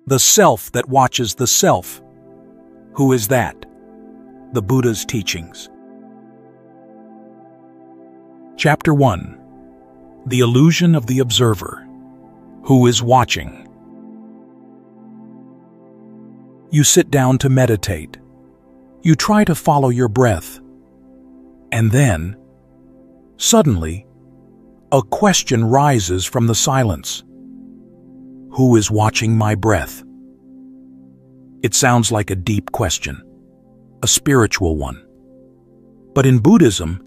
The self that watches the self. Who is that? The Buddha's teachings. Chapter 1. The Illusion of the Observer. Who is watching? You sit down to meditate. You try to follow your breath. And then, suddenly, a question rises from the silence. Who is watching my breath? It sounds like a deep question, a spiritual one. But in Buddhism,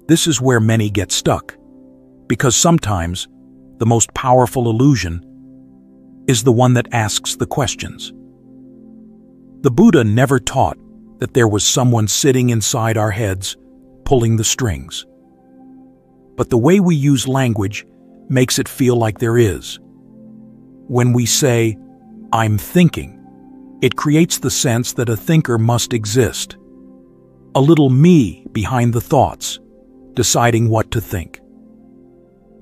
this is where many get stuck, because sometimes the most powerful illusion is the one that asks the questions. The Buddha never taught that there was someone sitting inside our heads, pulling the strings. But the way we use language makes it feel like there is. When we say, "I'm thinking," it creates the sense that a thinker must exist. A little me behind the thoughts, deciding what to think.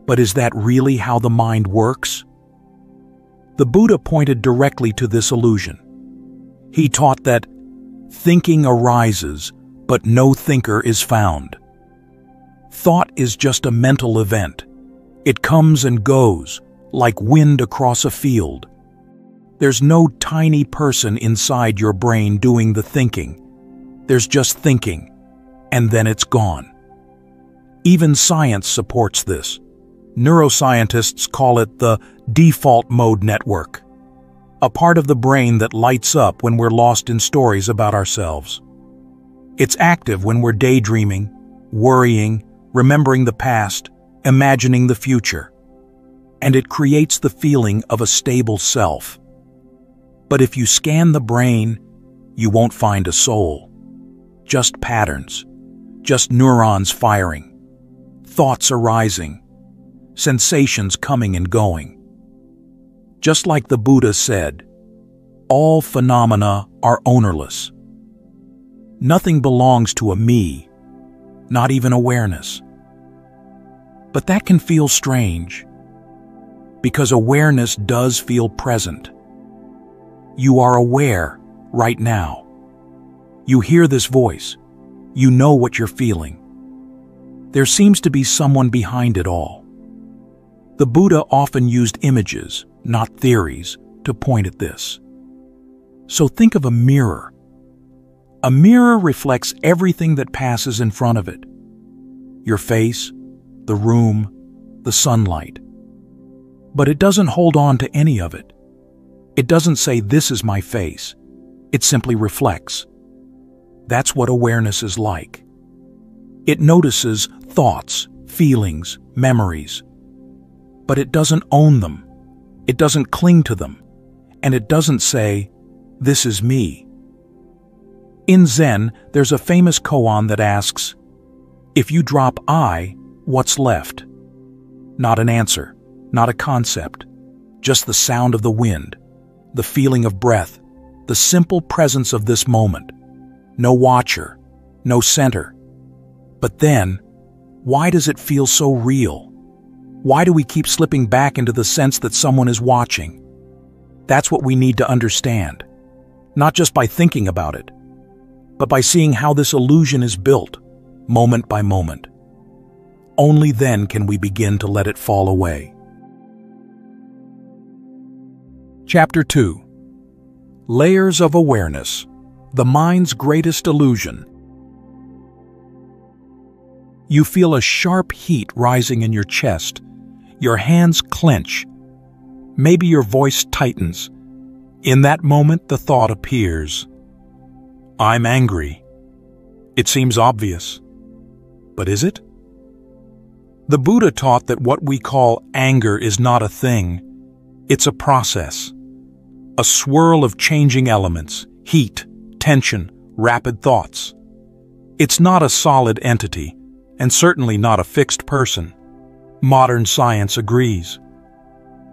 But is that really how the mind works? The Buddha pointed directly to this illusion. He taught that thinking arises, but no thinker is found. Thought is just a mental event. It comes and goes, like wind across a field. There's no tiny person inside your brain doing the thinking. There's just thinking, and then it's gone. Even science supports this. Neuroscientists call it the default mode network, a part of the brain that lights up when we're lost in stories about ourselves. It's active when we're daydreaming, worrying, remembering the past, imagining the future. And it creates the feeling of a stable self. But if you scan the brain, you won't find a soul. Just patterns, just neurons firing, thoughts arising, sensations coming and going. Just like the Buddha said, all phenomena are ownerless. Nothing belongs to a me, not even awareness. But that can feel strange, because awareness does feel present. You are aware right now. You hear this voice. You know what you're feeling. There seems to be someone behind it all. The Buddha often used images, not theories, to point at this. So think of a mirror. A mirror reflects everything that passes in front of it. Your face, the room, the sunlight. But it doesn't hold on to any of it. It doesn't say, "This is my face." It simply reflects. That's what awareness is like. It notices thoughts, feelings, memories. But it doesn't own them. It doesn't cling to them. And it doesn't say, "This is me." In Zen, there's a famous koan that asks, if you drop I, what's left? Not an answer, not a concept, just the sound of the wind, the feeling of breath, the simple presence of this moment. No watcher, no center. But then, why does it feel so real? Why do we keep slipping back into the sense that someone is watching? That's what we need to understand, not just by thinking about it, but by seeing how this illusion is built, moment by moment. Only then can we begin to let it fall away. Chapter 2. Layers of Awareness, the Mind's Greatest Illusion. You feel a sharp heat rising in your chest. Your hands clench. Maybe your voice tightens. In that moment, the thought appears. I'm angry. It seems obvious. But is it? The Buddha taught that what we call anger is not a thing. It's a process. A swirl of changing elements, heat, tension, rapid thoughts. It's not a solid entity, and certainly not a fixed person. Modern science agrees.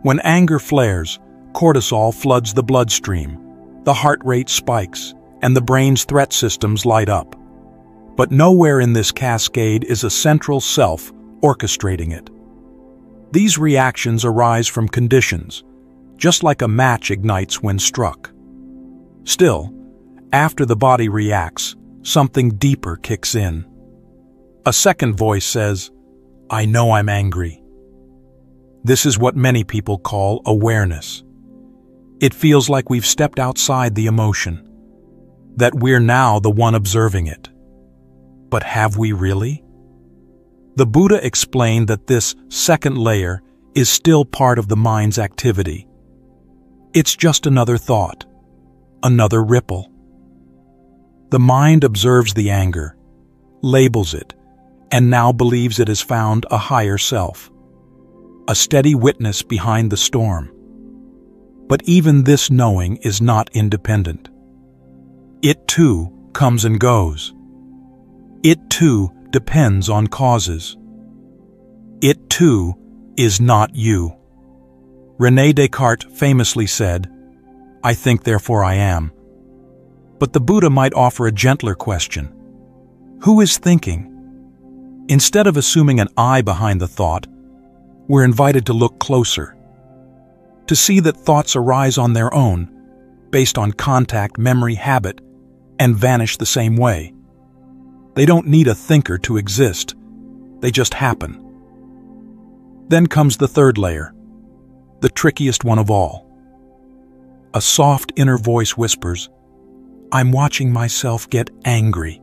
When anger flares, cortisol floods the bloodstream, the heart rate spikes, and the brain's threat systems light up. But nowhere in this cascade is a central self orchestrating it. These reactions arise from conditions, just like a match ignites when struck. Still, after the body reacts, something deeper kicks in. A second voice says, "I know I'm angry." This is what many people call awareness. It feels like we've stepped outside the emotion, that we're now the one observing it. But have we really? The Buddha explained that this second layer is still part of the mind's activity. It's just another thought, another ripple. The mind observes the anger, labels it, and now believes it has found a higher self, a steady witness behind the storm. But even this knowing is not independent. It too comes and goes. It too depends on causes. It too is not you. René Descartes famously said, "I think, therefore I am." But the Buddha might offer a gentler question. Who is thinking? Instead of assuming an I behind the thought, we're invited to look closer, to see that thoughts arise on their own, based on contact, memory, habit, and vanish the same way. They don't need a thinker to exist. They just happen. Then comes the third layer, the trickiest one of all. A soft inner voice whispers, "I'm watching myself get angry."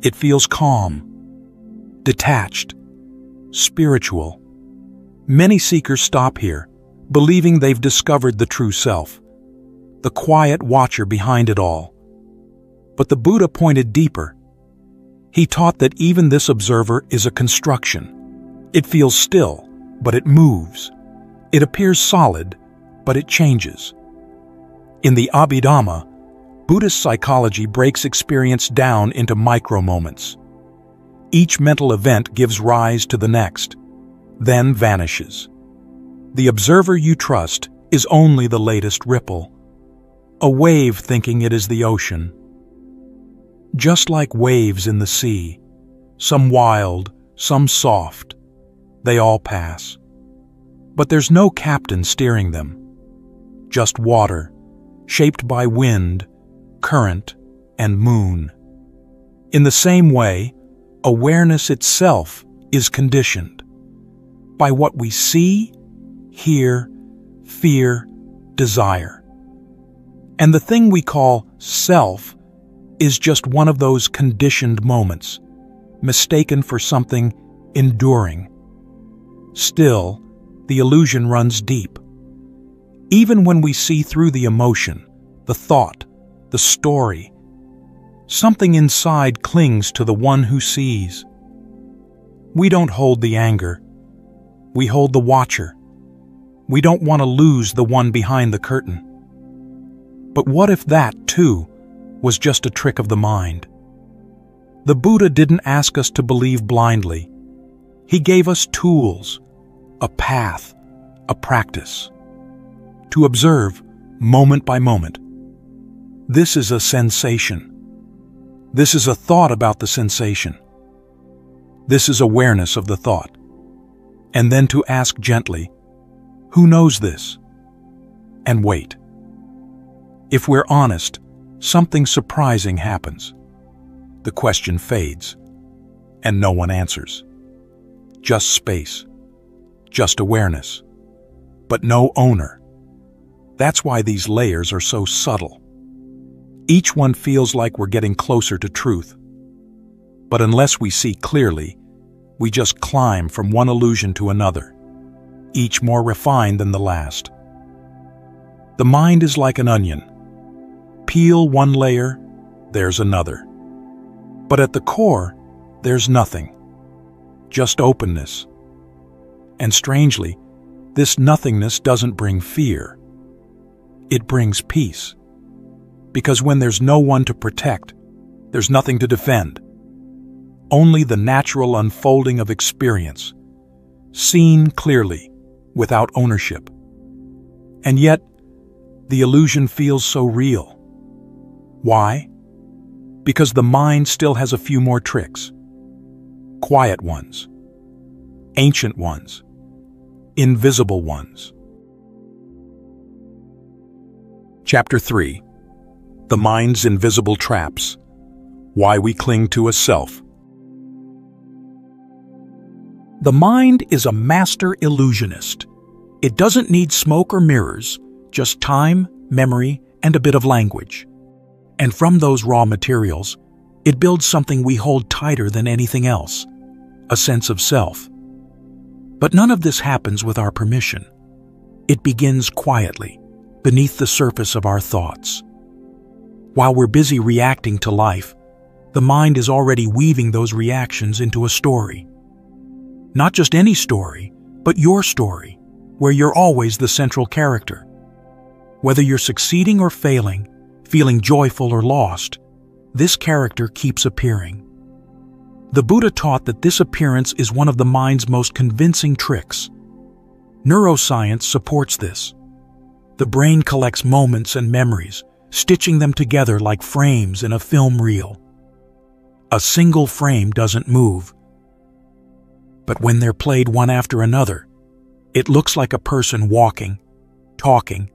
It feels calm, detached, spiritual. Many seekers stop here, believing they've discovered the true self, the quiet watcher behind it all. But the Buddha pointed deeper. He taught that even this observer is a construction. It feels still, but it moves. It appears solid, but it changes. In the Abhidhamma, Buddhist psychology breaks experience down into micro-moments. Each mental event gives rise to the next, then vanishes. The observer you trust is only the latest ripple, a wave thinking it is the ocean. Just like waves in the sea, some wild, some soft, they all pass. But there's no captain steering them, just water, shaped by wind, current, and moon. In the same way, awareness itself is conditioned by what we see, hear, fear, desire. And the thing we call self is just one of those conditioned moments, mistaken for something enduring. Still, the illusion runs deep. Even when we see through the emotion, the thought, the story, something inside clings to the one who sees. We don't hold the anger. We hold the watcher. We don't want to lose the one behind the curtain. But what if that, too, was just a trick of the mind? The Buddha didn't ask us to believe blindly. He gave us tools, a path, a practice, to observe moment by moment. This is a sensation. This is a thought about the sensation. This is awareness of the thought. And then to ask gently, who knows this? And wait. If we're honest, something surprising happens. The question fades, and no one answers. Just space, just awareness, but no owner. That's why these layers are so subtle. Each one feels like we're getting closer to truth. But unless we see clearly, we just climb from one illusion to another, each more refined than the last. The mind is like an onion. Peel one layer, there's another. But at the core, there's nothing, just openness. And strangely, this nothingness doesn't bring fear. It brings peace. Because when there's no one to protect, there's nothing to defend. Only the natural unfolding of experience, seen clearly, without ownership. And yet, the illusion feels so real. Why? Because the mind still has a few more tricks. Quiet ones, ancient ones, invisible ones. Chapter 3. The Mind's Invisible Traps. Why we cling to a self. The mind is a master illusionist. It doesn't need smoke or mirrors, just time, memory, and a bit of language. And from those raw materials, it builds something we hold tighter than anything else, a sense of self. But none of this happens with our permission. It begins quietly, beneath the surface of our thoughts. While we're busy reacting to life, the mind is already weaving those reactions into a story. Not just any story, but your story, where you're always the central character. Whether you're succeeding or failing, feeling joyful or lost, this character keeps appearing. The Buddha taught that this appearance is one of the mind's most convincing tricks. Neuroscience supports this. The brain collects moments and memories, stitching them together like frames in a film reel. A single frame doesn't move. But when they're played one after another, it looks like a person walking, talking,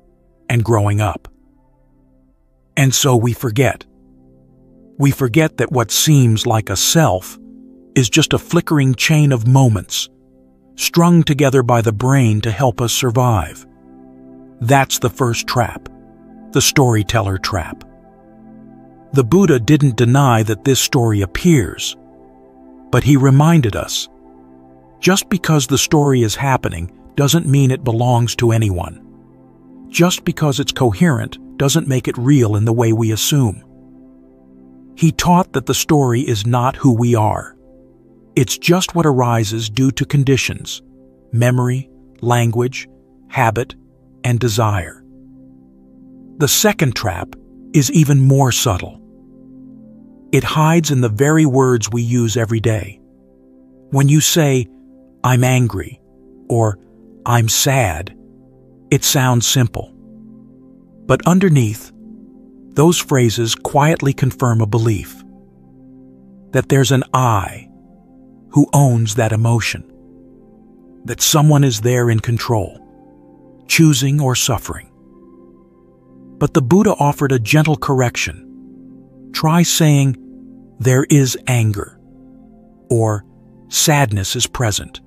and growing up. And so we forget. We forget that what seems like a self is just a flickering chain of moments, strung together by the brain to help us survive. That's the first trap, the storyteller trap. The Buddha didn't deny that this story appears, but he reminded us, just because the story is happening doesn't mean it belongs to anyone. Just because it's coherent doesn't make it real in the way we assume. He taught that the story is not who we are. It's just what arises due to conditions, memory, language, habit, and desire. The second trap is even more subtle. It hides in the very words we use every day. When you say, "I'm angry," or "I'm sad," it sounds simple. But underneath, those phrases quietly confirm a belief that there's an I who owns that emotion, that someone is there in control, choosing or suffering. But the Buddha offered a gentle correction. Try saying, "There is anger," or "Sadness is present."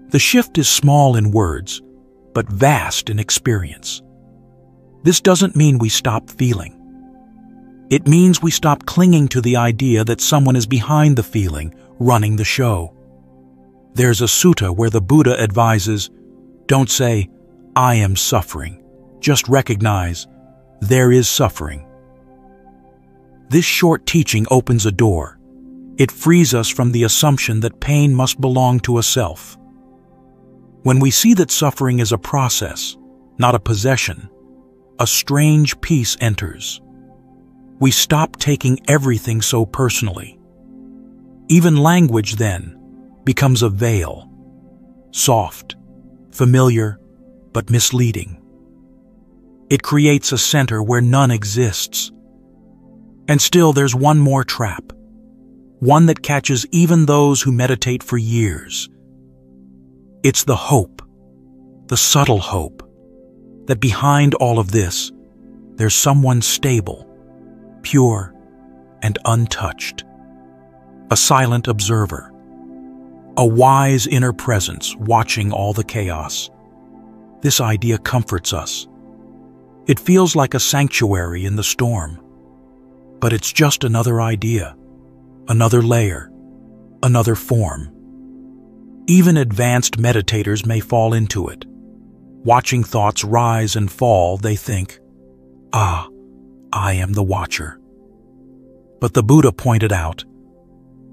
The shift is small in words, but vast in experience. This doesn't mean we stop feeling. It means we stop clinging to the idea that someone is behind the feeling, running the show. There's a sutta where the Buddha advises, don't say, "I am suffering." Just recognize, there is suffering. This short teaching opens a door. It frees us from the assumption that pain must belong to a self. When we see that suffering is a process, not a possession, a strange peace enters. We stop taking everything so personally. Even language, then, becomes a veil, soft, familiar, but misleading. It creates a center where none exists. And still there's one more trap, one that catches even those who meditate for years. It's the hope, the subtle hope, that behind all of this, there's someone stable, pure, and untouched. A silent observer, a wise inner presence watching all the chaos. This idea comforts us. It feels like a sanctuary in the storm. But it's just another idea, another layer, another form. Even advanced meditators may fall into it. Watching thoughts rise and fall, they think, "Ah, I am the watcher." But the Buddha pointed out,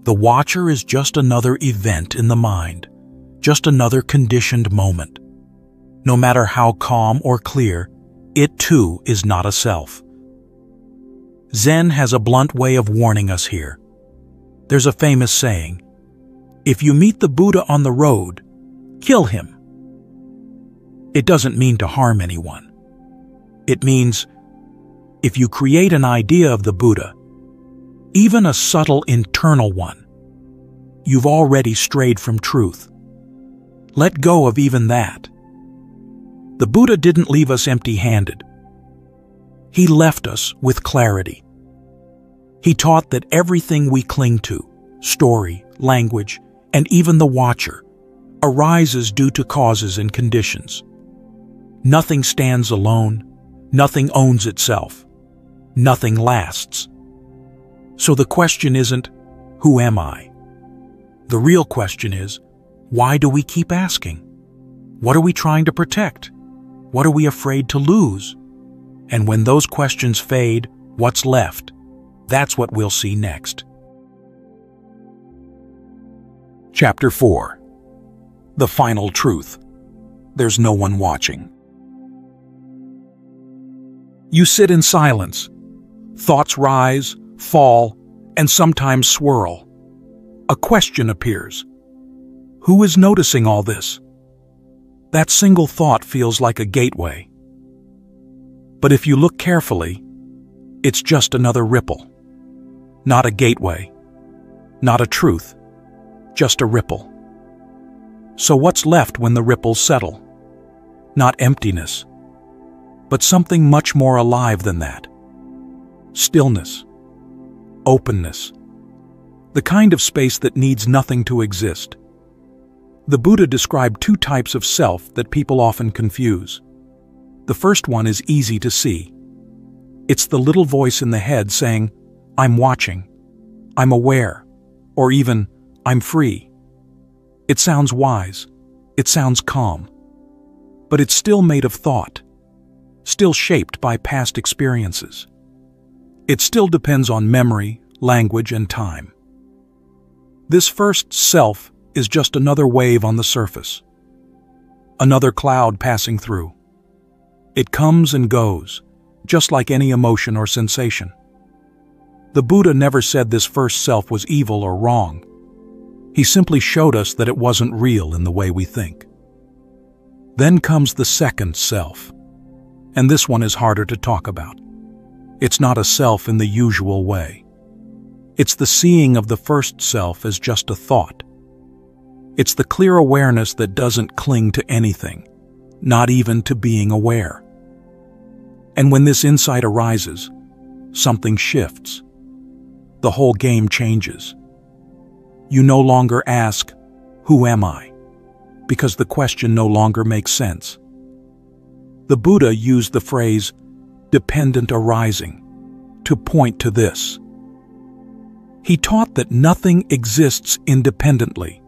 the watcher is just another event in the mind, just another conditioned moment. No matter how calm or clear, it too is not a self. Zen has a blunt way of warning us here. There's a famous saying, "If you meet the Buddha on the road, kill him." It doesn't mean to harm anyone. It means, if you create an idea of the Buddha, even a subtle internal one, you've already strayed from truth. Let go of even that. The Buddha didn't leave us empty-handed. He left us with clarity. He taught that everything we cling to, story, language, and even the watcher, arises due to causes and conditions. Nothing stands alone, nothing owns itself, nothing lasts. So the question isn't, who am I? The real question is, why do we keep asking? What are we trying to protect? What are we afraid to lose? And when those questions fade, what's left? That's what we'll see next. Chapter 4. The Final Truth. There's no one watching. You sit in silence. Thoughts rise, fall, and sometimes swirl. A question appears. Who is noticing all this? That single thought feels like a gateway. But if you look carefully, it's just another ripple. Not a gateway. Not a truth. Just a ripple. So what's left when the ripples settle? Not emptiness, but something much more alive than that. Stillness. Openness. The kind of space that needs nothing to exist. The Buddha described two types of self that people often confuse. The first one is easy to see. It's the little voice in the head saying, "I'm watching," "I'm aware," or even, "I'm free." It sounds wise. It sounds calm. But it's still made of thought, still shaped by past experiences. It still depends on memory, language, and time. This first self is just another wave on the surface, another cloud passing through. It comes and goes, just like any emotion or sensation. The Buddha never said this first self was evil or wrong. He simply showed us that it wasn't real in the way we think. Then comes the second self, and this one is harder to talk about. It's not a self in the usual way. It's the seeing of the first self as just a thought. It's the clear awareness that doesn't cling to anything, not even to being aware. And when this insight arises, something shifts. The whole game changes. You no longer ask, "Who am I?" because the question no longer makes sense. The Buddha used the phrase, "dependent arising," to point to this. He taught that nothing exists independently,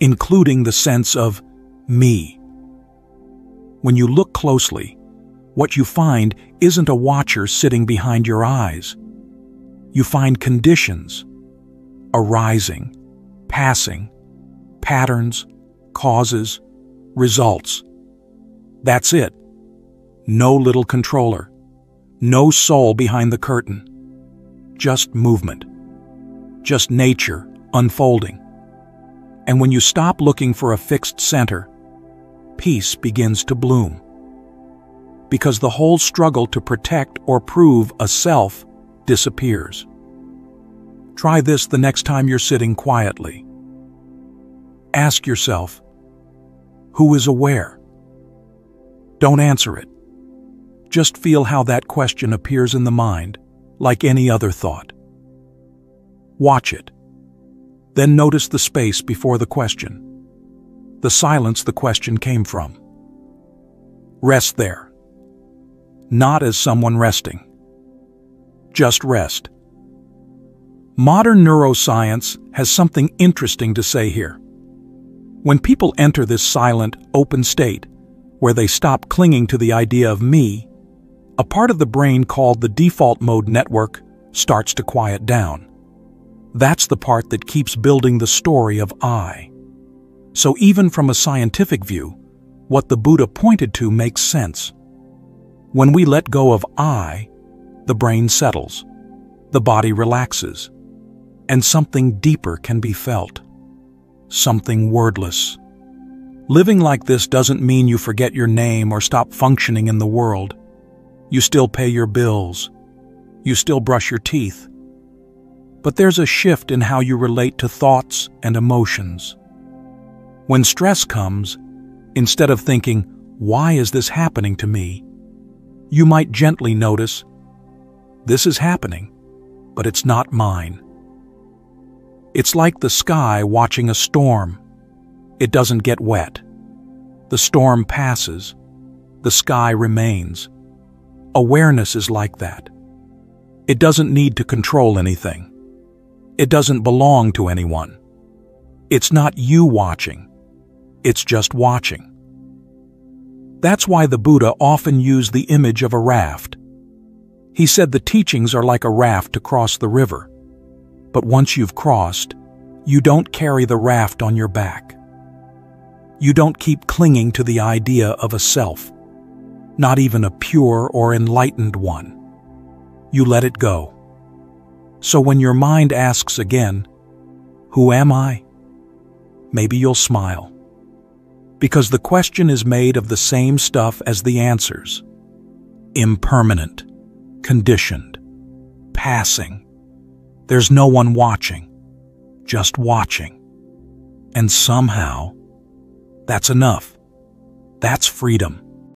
including the sense of me. When you look closely, what you find isn't a watcher sitting behind your eyes. You find conditions, arising, passing, patterns, causes, results. That's it. No little controller. No soul behind the curtain. Just movement. Just nature unfolding. And when you stop looking for a fixed center, peace begins to bloom. Because the whole struggle to protect or prove a self disappears. Try this the next time you're sitting quietly. Ask yourself, who is aware? Don't answer it. Just feel how that question appears in the mind, like any other thought. Watch it. Then notice the space before the question, the silence the question came from. Rest there. Not as someone resting. Just rest. Modern neuroscience has something interesting to say here. When people enter this silent, open state, where they stop clinging to the idea of me, a part of the brain called the default mode network starts to quiet down. That's the part that keeps building the story of I. So even from a scientific view, what the Buddha pointed to makes sense. When we let go of I, the brain settles, the body relaxes, and something deeper can be felt. Something wordless. Living like this doesn't mean you forget your name or stop functioning in the world. You still pay your bills. You still brush your teeth. But there's a shift in how you relate to thoughts and emotions. When stress comes, instead of thinking, "Why is this happening to me?" You might gently notice, this is happening, but it's not mine. It's like the sky watching a storm. It doesn't get wet. The storm passes. The sky remains. Awareness is like that. It doesn't need to control anything. It doesn't belong to anyone. It's not you watching. It's just watching. That's why the Buddha often used the image of a raft. He said the teachings are like a raft to cross the river. But once you've crossed, you don't carry the raft on your back. You don't keep clinging to the idea of a self, not even a pure or enlightened one. You let it go. So when your mind asks again, who am I? Maybe you'll smile. Because the question is made of the same stuff as the answers. Impermanent, conditioned, passing. There's no one watching, just watching. And somehow, that's enough. That's freedom.